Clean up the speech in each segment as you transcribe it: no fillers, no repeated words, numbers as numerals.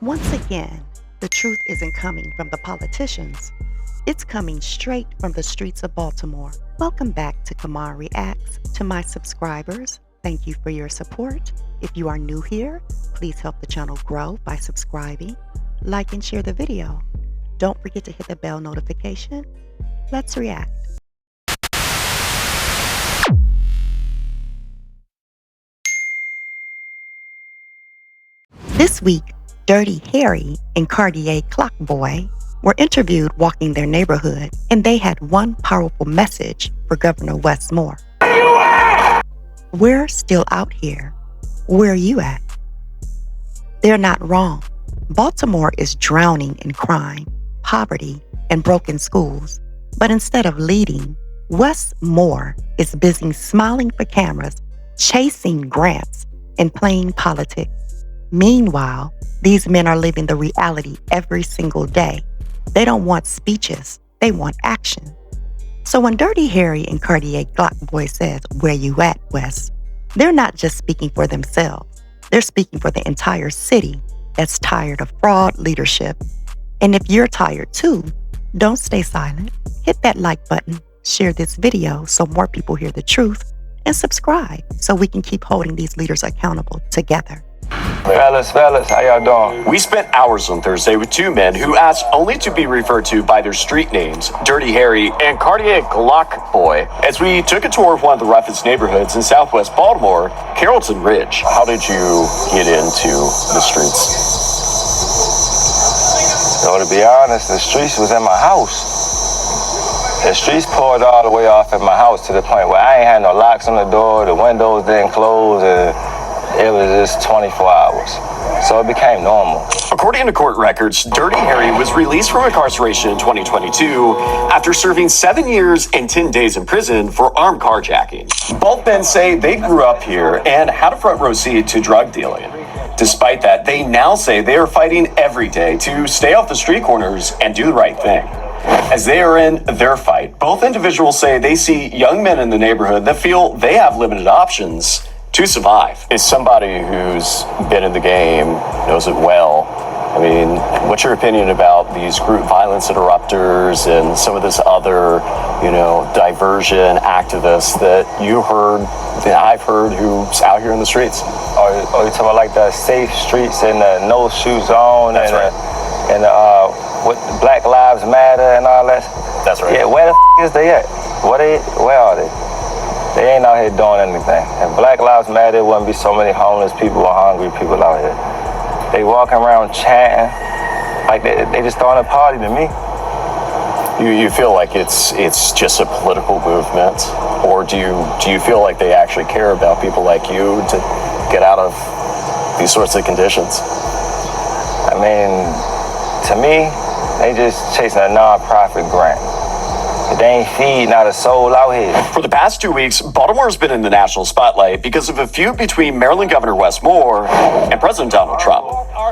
Once again, the truth isn't coming from the politicians. It's coming straight from the streets of Baltimore. Welcome back to Kimara Reacts. To my subscribers, thank you for your support. If you are new here, please help the channel grow by subscribing, like and share the video. Don't forget to hit the bell notification. Let's react. This week, Dirty Harry and Cardiey Clock Boy were interviewed walking their neighborhood, and they had one powerful message for Governor Wes Moore. We're still out here. Where are you at? They're not wrong. Baltimore is drowning in crime, poverty, and broken schools. But instead of leading, Wes Moore is busy smiling for cameras, chasing grants, and playing politics. Meanwhile, these men are living the reality every single day. They don't want speeches, they want action. So when Dirty Harry and Cardiey Clock Boy says, "Where you at, Wes?" they're not just speaking for themselves. They're speaking for the entire city that's tired of fraud leadership. And if you're tired too, don't stay silent. Hit that like button, share this video so more people hear the truth, and subscribe so we can keep holding these leaders accountable together. Fellas, how y'all doing? We spent hours on Thursday with two men who asked only to be referred to by their street names, Dirty Harry and Cardiey Clock Boy, as we took a tour of one of the roughest neighborhoods in southwest Baltimore, Carrollton Ridge. How did you get into the streets? So to be honest, the streets was in my house. The streets poured all the way off at my house to the point where I ain't had no locks on the door, the windows didn't close, and it was just 24 hours. So it became normal. According to court records, Dirty Harry was released from incarceration in 2022 after serving 7 years and 10 days in prison for armed carjacking. Both men say they grew up here and had a front row seat to drug dealing. Despite that, they now say they are fighting every day to stay off the street corners and do the right thing. As they are in their fight, both individuals say they see young men in the neighborhood that feel they have limited options to survive. As somebody who's been in the game, knows it well, I mean, what's your opinion about these group violence interrupters and some of this other, diversion activists that you heard, that I've heard, who's out here in the streets? Are you talking about like the safe streets and the no shoe zone? That's right. And what Black Lives Matter and all that? That's right. Yeah, where the is they at? Where are they? They ain't out here doing anything. If Black Lives Matter, there wouldn't be so many homeless people or hungry people out here. They walking around chanting like they just throwing a party to me. You feel like it's just a political movement, or do you feel like they actually care about people like you to get out of these sorts of conditions? I mean, to me, they just chasing a non-profit grant. They ain't feeding not a soul out here. For the past 2 weeks, Baltimore has been in the national spotlight because of a feud between Maryland Governor Wes Moore and President Donald Trump.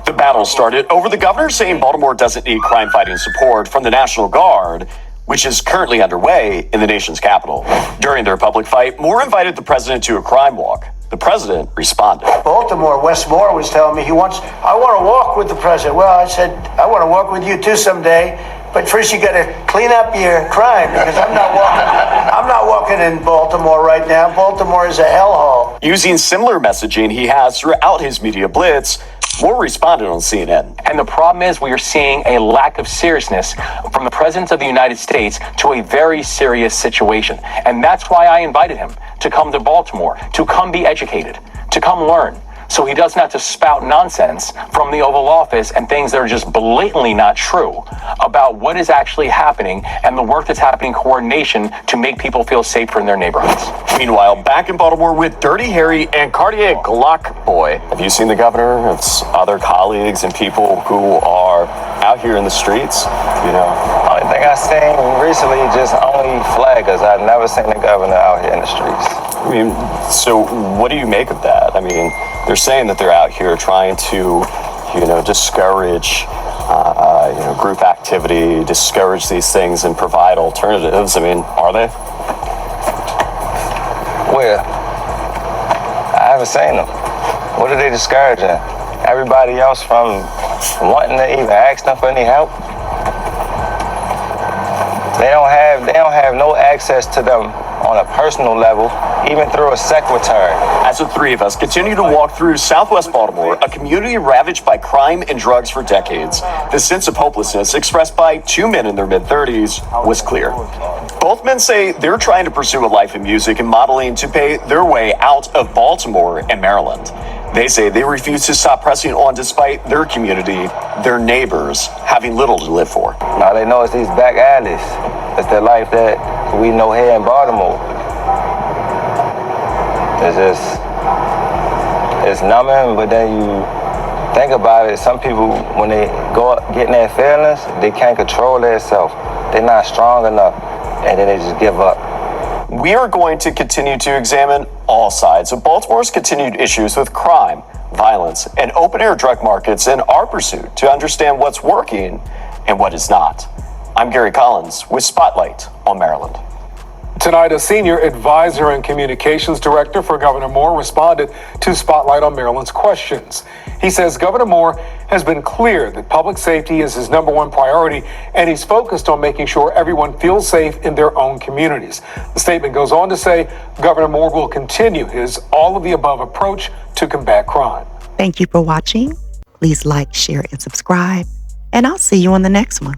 The battle started over the governor saying Baltimore doesn't need crime-fighting support from the National Guard, which is currently underway in the nation's capital. During their public fight, Moore invited the president to a crime walk. The president responded. Baltimore, Wes Moore was telling me I want to walk with the president. Well, I said, I want to walk with you too someday. But first you got to clean up your crime, because I'm not walking in Baltimore right now. Baltimore is a hellhole. Using similar messaging he has throughout his media blitz, Moore responded on CNN. And the problem is we are seeing a lack of seriousness from the President of the United States to a very serious situation. And that's why I invited him to come to Baltimore, to come be educated, to come learn, so he doesn't have to spout nonsense from the Oval Office and things that are just blatantly not true about what is actually happening and the work that's happening in coordination to make people feel safer in their neighborhoods. Meanwhile, back in Baltimore with Dirty Harry and Cardiey Clock Boy. Have you seen the governor, his other colleagues, and people who are out here in the streets? Only thing I seen recently just only flaggers. I've never seen the governor out here in the streets. I mean, so what do you make of that? I mean, they're saying that they're out here trying to, discourage, group activity, discourage these things and provide alternatives. I mean, are they? Where? I haven't seen them. What are they discouraging? Everybody else from wanting to even ask them for any help. They don't have no access to them on a personal level, even through a secretary. As the three of us continue to walk through Southwest Baltimore, a community ravaged by crime and drugs for decades, the sense of hopelessness expressed by two men in their mid-30s was clear. Both men say they're trying to pursue a life in music and modeling to pay their way out of Baltimore and Maryland. They say they refuse to stop pressing on despite their community, their neighbors, having little to live for. All they know is these back alleys. It's the life that we know here in Baltimore. It's numbing, but then you think about it, some people, when they go up, get in their feelings, they can't control themselves. They're not strong enough, and then they just give up. We are going to continue to examine all sides of Baltimore's continued issues with crime, violence, and open-air drug markets in our pursuit to understand what's working and what is not. I'm Gary Collins with Spotlight on Maryland. Tonight, a senior advisor and communications director for Governor Moore responded to Spotlight on Maryland's questions. He says Governor Moore has been clear that public safety is his #1 priority, and he's focused on making sure everyone feels safe in their own communities. The statement goes on to say Governor Moore will continue his all-of-the-above approach to combat crime. Thank you for watching. Please like, share, and subscribe, and I'll see you on the next one.